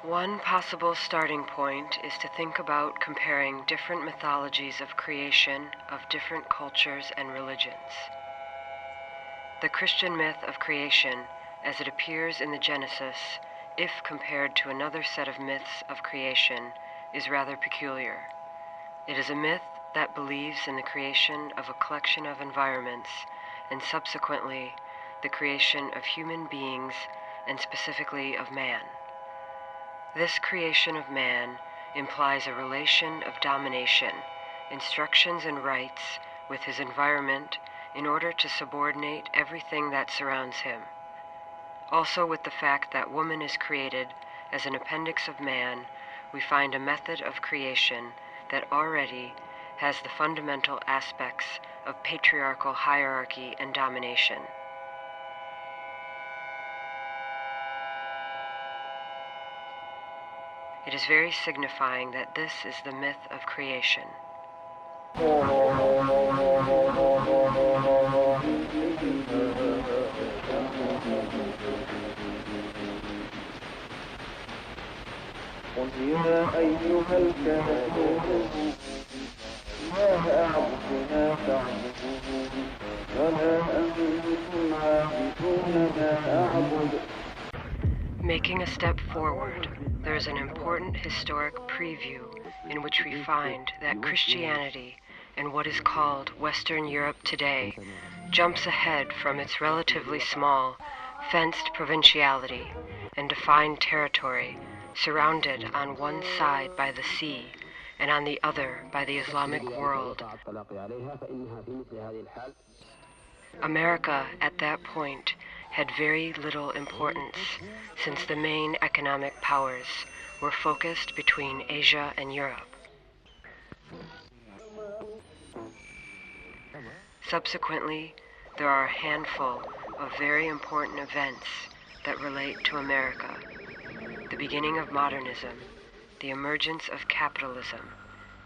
One possible starting point is to think about comparing different mythologies of creation of different cultures and religions. The Christian myth of creation, as it appears in the Genesis, if compared to another set of myths of creation, is rather peculiar. It is a myth that believes in the creation of a collection of environments, and subsequently the creation of human beings, and specifically of man. This creation of man implies a relation of domination, instructions and rights with his environment in order to subordinate everything that surrounds him. Also with the fact that woman is created as an appendix of man, we find a method of creation that already has the fundamental aspects of patriarchal hierarchy and domination. It is very signifying that this is the myth of creation. قل يا أيها الكافرون ما أعبد ما تعبدون ولا أنتم عابدون ما أعبد. Making a step forward, there is an important historic preview in which we find that Christianity in what is called Western Europe today jumps ahead from its relatively small, fenced provinciality and defined territory surrounded on one side by the sea and on the other by the Islamic world. America at that point had very little importance since the main economic powers were focused between Asia and Europe. Subsequently, there are a handful of very important events that relate to America: the beginning of modernism, the emergence of capitalism,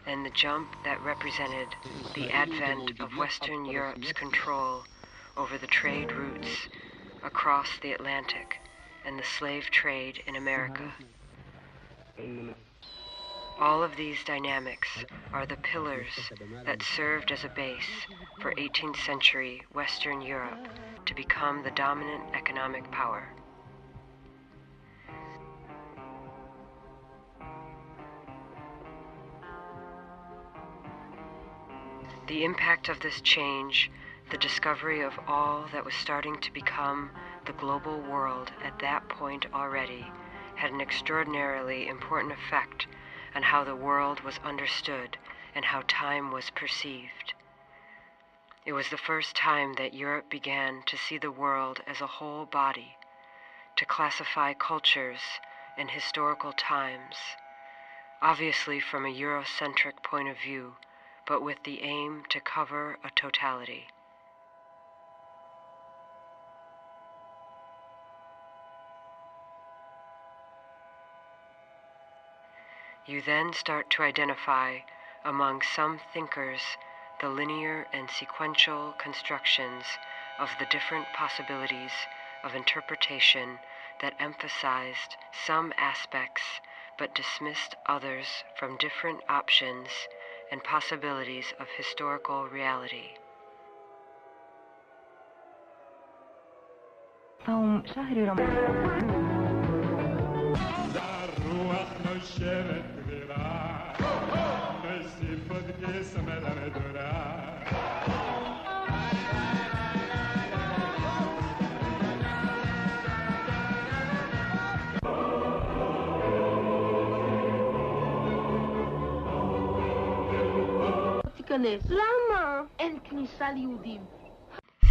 and the jump that represented the advent of Western Europe's control over the trade routes across the Atlantic and the slave trade in America. All of these dynamics are the pillars that served as a base for 18th century Western Europe to become the dominant economic power. The impact of this change, the discovery of all that was starting to become the global world at that point already, had an extraordinarily important effect on how the world was understood and how time was perceived. It was the first time that Europe began to see the world as a whole body, to classify cultures and historical times, obviously from a Eurocentric point of view, but with the aim to cover a totality. You then start to identify among some thinkers the linear and sequential constructions of the different possibilities of interpretation that emphasized some aspects but dismissed others from different options and possibilities of historical reality.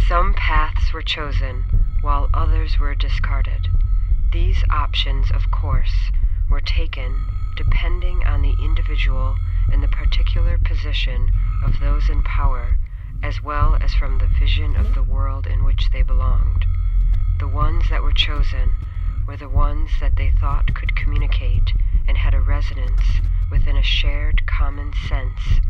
Some paths were chosen, while others were discarded. These options, of course, were taken depending on the individual and the particular position of those in power, as well as from the vision of the world in which they belonged. The ones that were chosen were the ones that they thought could communicate and had a resonance within a shared common sense.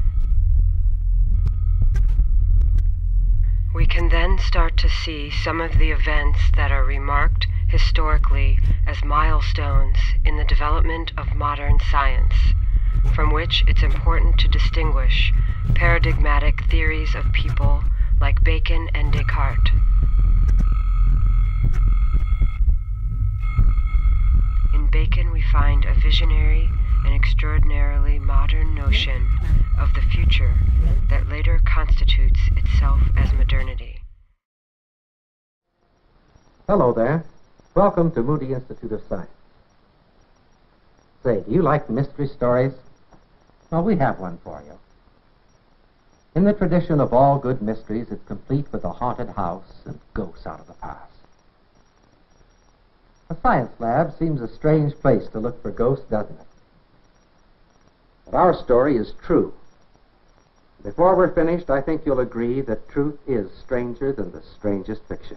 We can then start to see some of the events that are remarked historically as milestones in the development of modern science, from which it's important to distinguish paradigmatic theories of people like Bacon and Descartes. In Bacon, we find a visionary and extraordinarily modern notion of the future that later constitutes itself as modernity. Hello there. Welcome to Moody Institute of Science. Say, do you like mystery stories? Well, we have one for you. In the tradition of all good mysteries, it's complete with a haunted house and ghosts out of the past. A science lab seems a strange place to look for ghosts, doesn't it? But our story is true. Before we're finished, I think you'll agree that truth is stranger than the strangest fiction.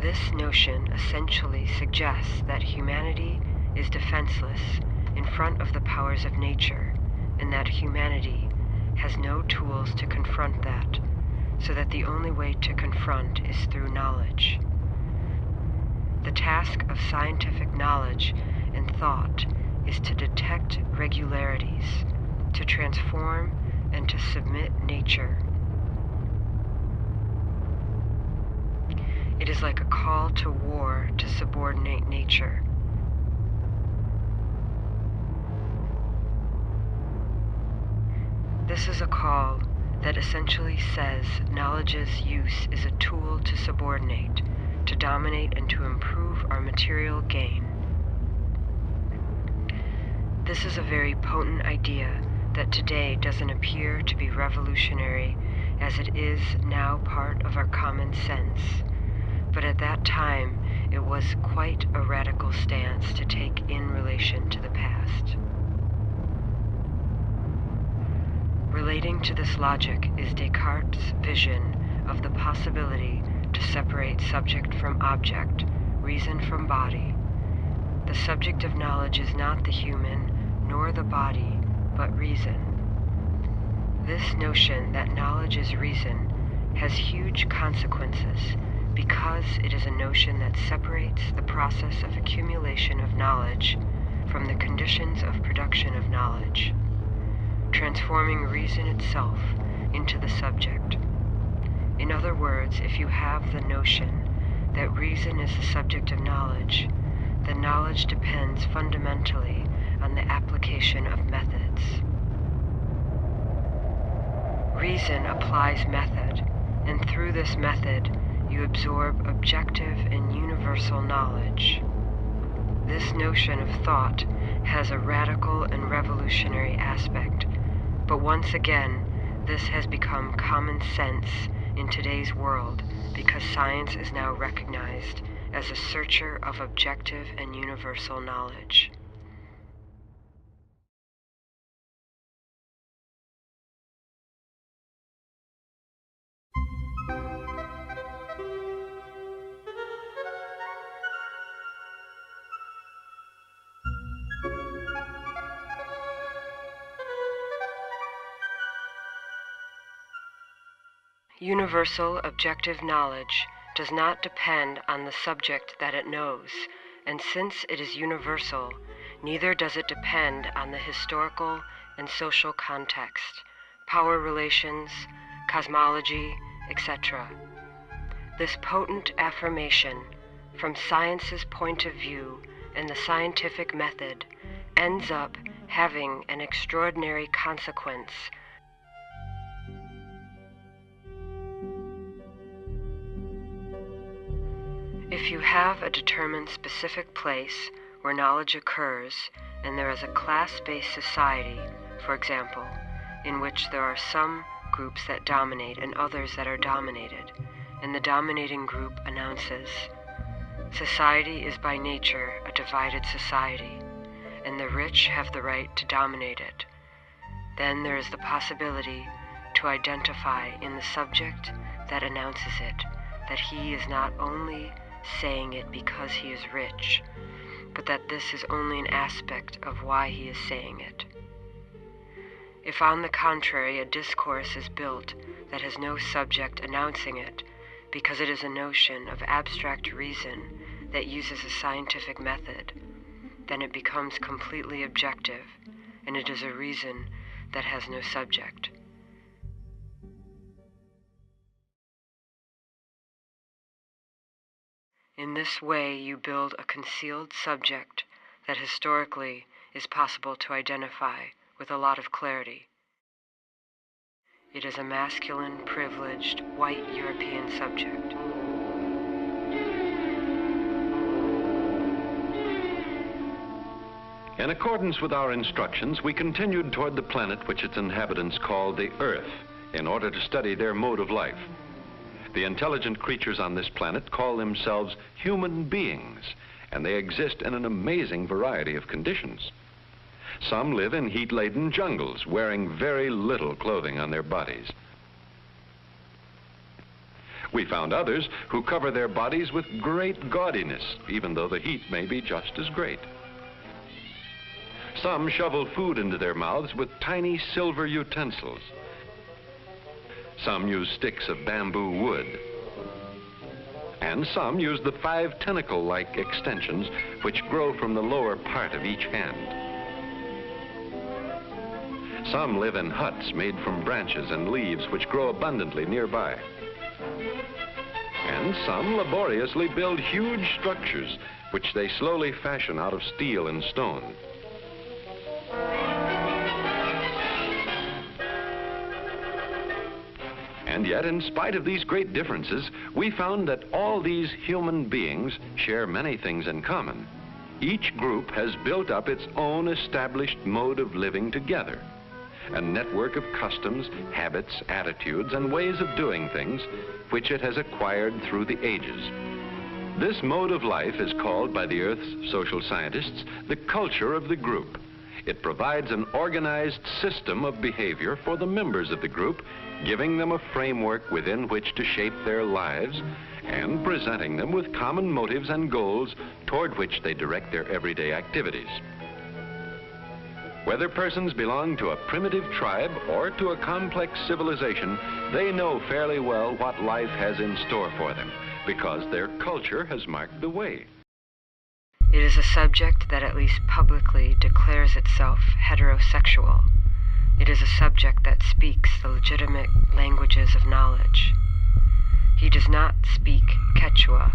This notion essentially suggests that humanity is defenseless in front of the powers of nature, and that humanity has no tools to confront that, so that the only way to confront is through knowledge. The task of scientific knowledge and thought is to detect regularities, to transform and to submit nature. It is like a call to war to subordinate nature. This is a call that essentially says knowledge's use is a tool to subordinate, to dominate, and to improve our material gain. This is a very potent idea that today doesn't appear to be revolutionary, as it is now part of our common sense. But at that time, it was quite a radical stance to take in relation to the past. Relating to this logic is Descartes' vision of the possibility to separate subject from object, reason from body. The subject of knowledge is not the human, nor the body, but reason. This notion that knowledge is reason has huge consequences, because it is a notion that separates the process of accumulation of knowledge from the conditions of production of knowledge, transforming reason itself into the subject. In other words, if you have the notion that reason is the subject of knowledge, then knowledge depends fundamentally on the application of methods. Reason applies method, and through this method, you absorb objective and universal knowledge. This notion of thought has a radical and revolutionary aspect, but once again, this has become common sense in today's world because science is now recognized as a searcher of objective and universal knowledge. Universal objective knowledge does not depend on the subject that it knows, and since it is universal, neither does it depend on the historical and social context, power relations, cosmology, etc. This potent affirmation, from science's point of view and the scientific method, ends up having an extraordinary consequence. If you have a determined specific place where knowledge occurs, and there is a class-based society, for example, in which there are some groups that dominate and others that are dominated, and the dominating group announces, "Society is by nature a divided society, and the rich have the right to dominate it," then there is the possibility to identify in the subject that announces it that he is not only saying it because he is rich, but that this is only an aspect of why he is saying it. If on the contrary a discourse is built that has no subject announcing it, because it is a notion of abstract reason that uses a scientific method, then it becomes completely objective, and it is a reason that has no subject. In this way, you build a concealed subject that historically is possible to identify with a lot of clarity. It is a masculine, privileged, white European subject. In accordance with our instructions, we continued toward the planet which its inhabitants called the Earth, in order to study their mode of life. The intelligent creatures on this planet call themselves human beings, and they exist in an amazing variety of conditions. Some live in heat-laden jungles, wearing very little clothing on their bodies. We found others who cover their bodies with great gaudiness, even though the heat may be just as great. Some shovel food into their mouths with tiny silver utensils. Some use sticks of bamboo wood. And some use the 5 tentacle-like extensions which grow from the lower part of each hand. Some live in huts made from branches and leaves which grow abundantly nearby. And some laboriously build huge structures which they slowly fashion out of steel and stone. And yet, in spite of these great differences, we found that all these human beings share many things in common. Each group has built up its own established mode of living together, a network of customs, habits, attitudes, and ways of doing things which it has acquired through the ages. This mode of life is called by the Earth's social scientists the culture of the group. It provides an organized system of behavior for the members of the group, giving them a framework within which to shape their lives and presenting them with common motives and goals toward which they direct their everyday activities. Whether persons belong to a primitive tribe or to a complex civilization, they know fairly well what life has in store for them, because their culture has marked the way. It is a subject that at least publicly declares itself heterosexual. It is a subject that speaks the legitimate languages of knowledge. He does not speak Quechua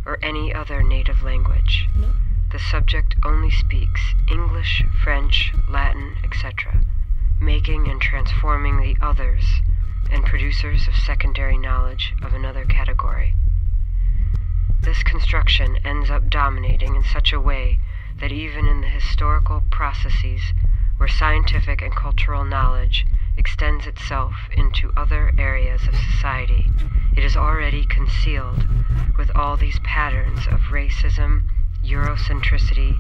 or any other native language. The subject only speaks English, French, Latin, etc., making and transforming the others and producers of secondary knowledge of another category. This construction ends up dominating in such a way that even in the historical processes where scientific and cultural knowledge extends itself into other areas of society, it is already concealed with all these patterns of racism, Eurocentricity,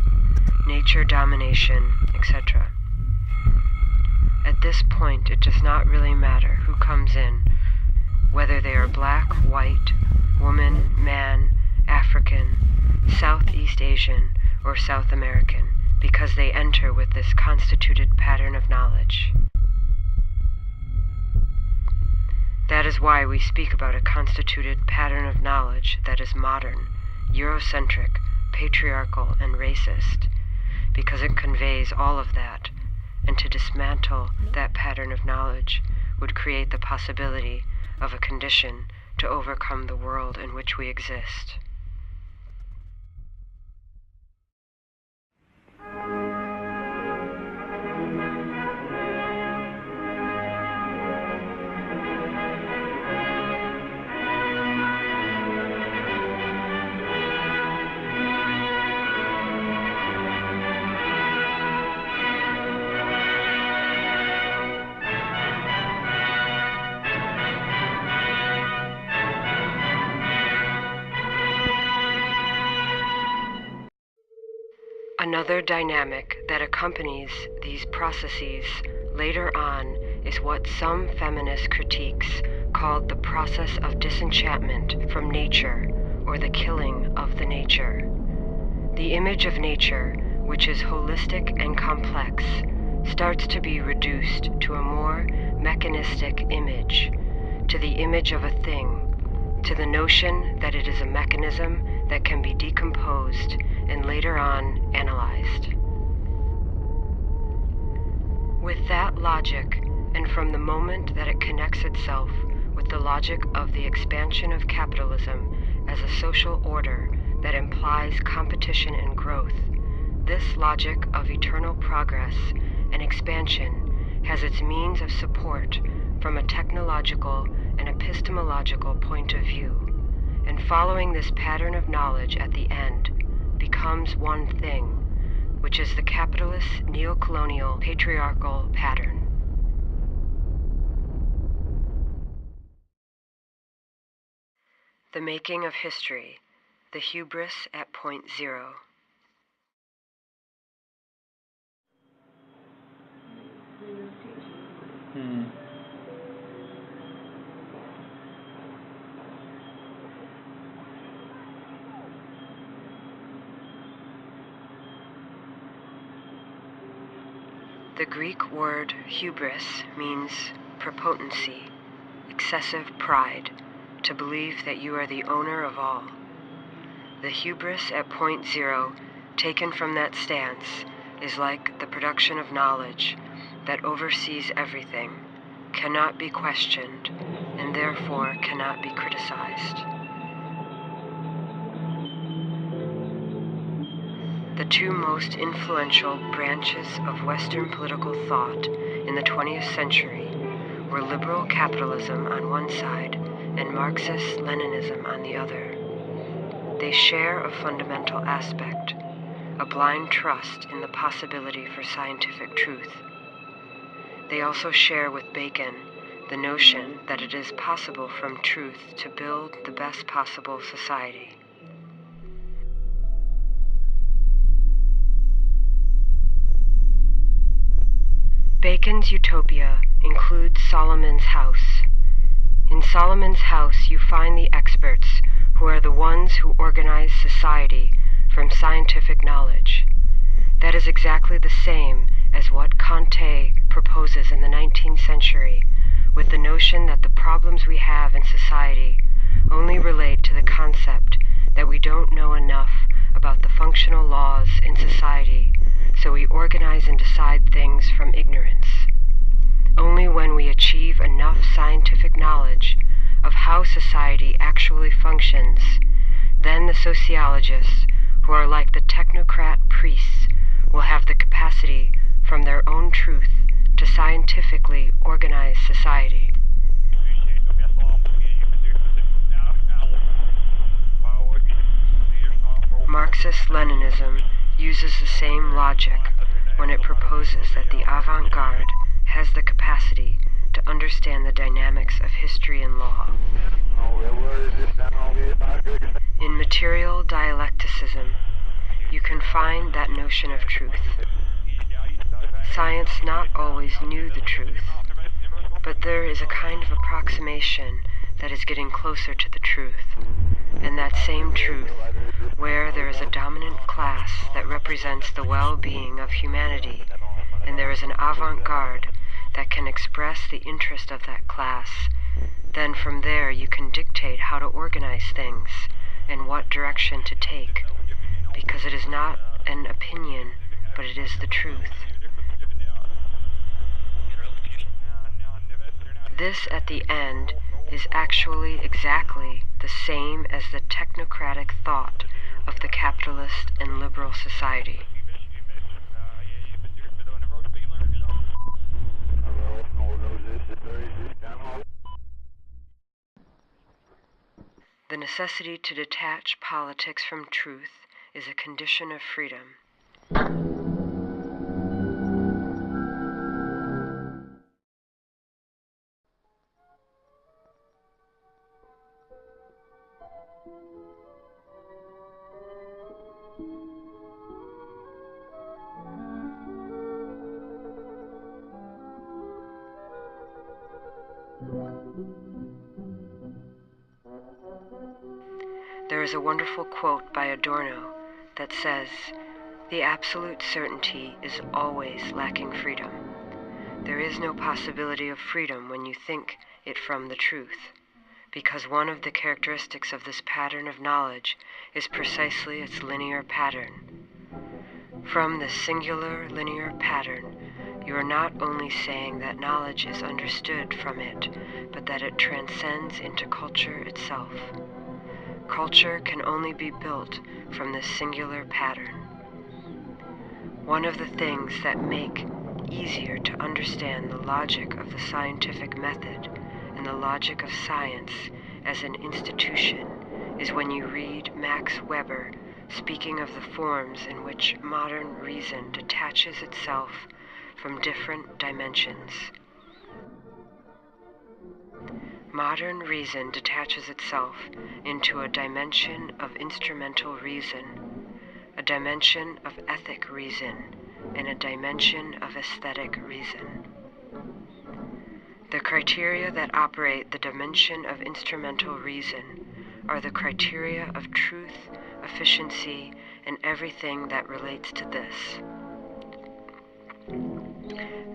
nature domination, etc. At this point, it does not really matter who comes in, whether they are black, white, woman, man, African, Southeast Asian, or South American, because they enter with this constituted pattern of knowledge. That is why we speak about a constituted pattern of knowledge that is modern, Eurocentric, patriarchal, and racist, because it conveys all of that, and to dismantle that pattern of knowledge would create the possibility of a condition to overcome the world in which we exist. Another dynamic that accompanies these processes later on is what some feminist critiques called the process of disenchantment from nature, or the killing of the nature. The image of nature, which is holistic and complex, starts to be reduced to a more mechanistic image, to the image of a thing, to the notion that it is a mechanism that can be decomposed and later on analyzed. With that logic, and from the moment that it connects itself with the logic of the expansion of capitalism as a social order that implies competition and growth, this logic of eternal progress and expansion has its means of support from a technological and epistemological point of view, and following this pattern of knowledge at the end becomes one thing, which is the capitalist neocolonial patriarchal pattern. The making of history, the hubris at point zero. The Greek word hubris means prepotency, excessive pride, to believe that you are the owner of all. The hubris at point zero, taken from that stance, is like the production of knowledge that oversees everything, cannot be questioned, and therefore cannot be criticized. The two most influential branches of Western political thought in the 20th century were liberal capitalism on one side and Marxist-Leninism on the other. They share a fundamental aspect, a blind trust in the possibility for scientific truth. They also share with Bacon the notion that it is possible from truth to build the best possible society. Bacon's utopia includes Solomon's house. In Solomon's house, you find the experts who are the ones who organize society from scientific knowledge. That is exactly the same as what Kant proposes in the 19th century, with the notion that the problems we have in society only relate to the concept that we don't know enough about the functional laws in society, so we organize and decide things from ignorance. Only when we achieve enough scientific knowledge of how society actually functions, then the sociologists, who are like the technocrat priests, will have the capacity from their own truth to scientifically organize society. Marxist-Leninism uses the same logic when it proposes that the avant-garde has the capacity to understand the dynamics of history and law. In material dialecticism, you can find that notion of truth. Science not always knew the truth, but there is a kind of approximation that is getting closer to the truth, and that same truth, where there is a dominant class that represents the well-being of humanity, and there is an avant-garde that can express the interest of that class, then from there you can dictate how to organize things and what direction to take, because it is not an opinion, but it is the truth. This, at the end, is actually exactly the same as the technocratic thought of the capitalist and liberal society. The necessity to detach politics from truth is a condition of freedom. There is a wonderful quote by Adorno that says, The absolute certainty is always lacking freedom. There is no possibility of freedom when you think it from the truth, because one of the characteristics of this pattern of knowledge is precisely its linear pattern. From this singular linear pattern, you are not only saying that knowledge is understood from it, but that it transcends into culture itself. Culture can only be built from this singular pattern. One of the things that make easier to understand the logic of the scientific method and the logic of science as an institution is when you read Max Weber speaking of the forms in which modern reason detaches itself from different dimensions. Modern reason detaches itself into a dimension of instrumental reason, a dimension of ethic reason, and a dimension of aesthetic reason. The criteria that operate the dimension of instrumental reason are the criteria of truth, efficiency, and everything that relates to this.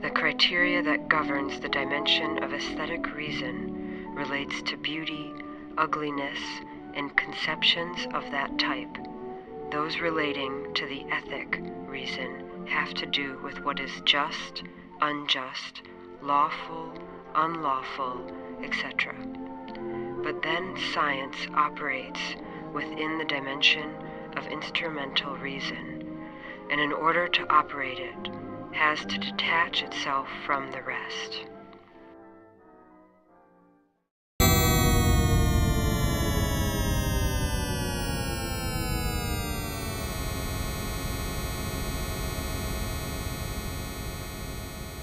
The criteria that governs the dimension of aesthetic reason relates to beauty, ugliness, and conceptions of that type. Those relating to the ethic reason have to do with what is just, unjust, lawful, unlawful, etc. But then science operates within the dimension of instrumental reason, and in order to operate it, has to detach itself from the rest.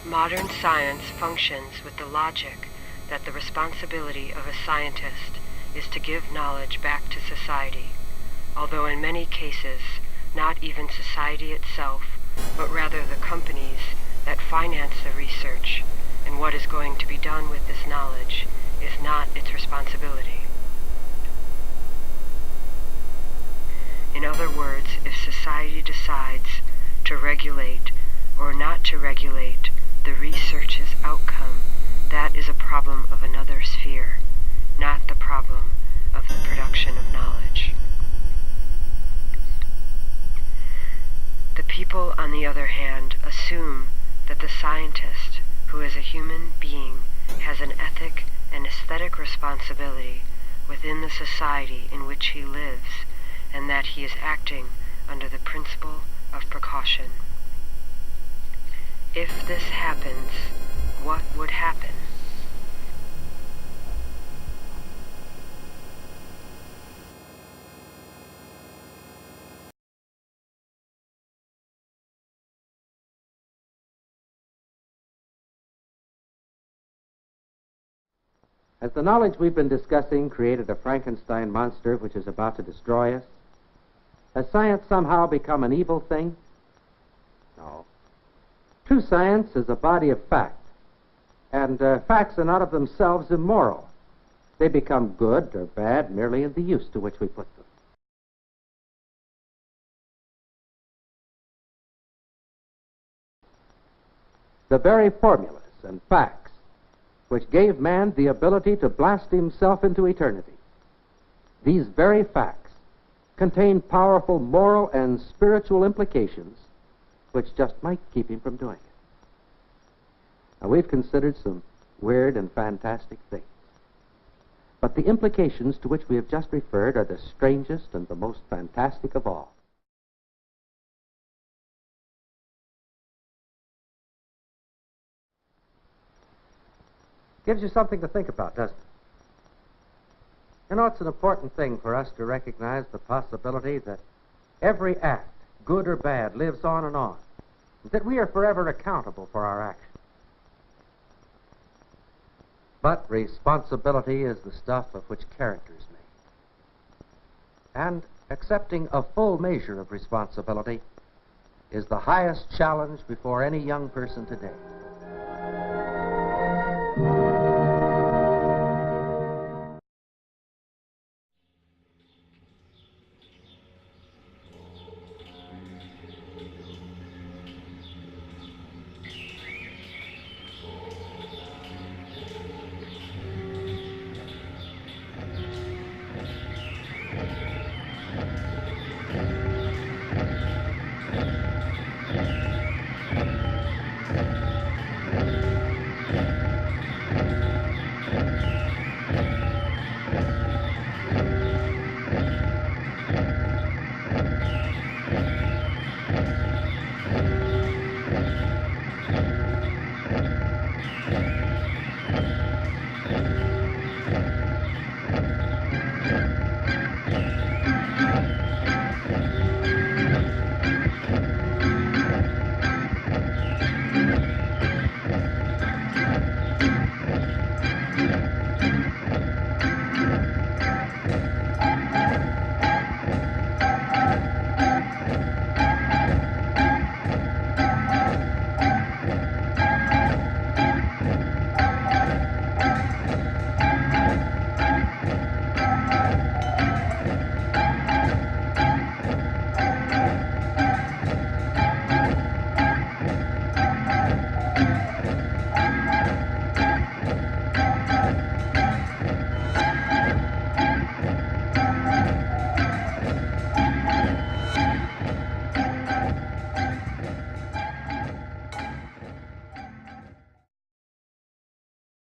Modern science functions with the logic that the responsibility of a scientist is to give knowledge back to society, although in many cases, not even society itself, but rather the companies that finance the research and what is going to be done with this knowledge is not its responsibility. In other words, if society decides to regulate or not to regulate the research's outcome, that is a problem of another sphere, not the problem of the production of knowledge. The people, on the other hand, assume that the scientist, who is a human being, has an ethic and aesthetic responsibility within the society in which he lives, and that he is acting under the principle of precaution. If this happens, what would happen? Has the knowledge we've been discussing created a Frankenstein monster which is about to destroy us? Has science somehow become an evil thing? No. True science is a body of fact, and facts are not of themselves immoral. They become good or bad merely in the use to which we put them. The very formulas and facts which gave man the ability to blast himself into eternity, these very facts contain powerful moral and spiritual implications which just might keep him from doing it. Now, we've considered some weird and fantastic things, but the implications to which we have just referred are the strangest and the most fantastic of all. Gives you something to think about, doesn't it? You know, it's an important thing for us to recognize the possibility that every act, good or bad, lives on and on, that we are forever accountable for our actions. But responsibility is the stuff of which character is made. And accepting a full measure of responsibility is the highest challenge before any young person today.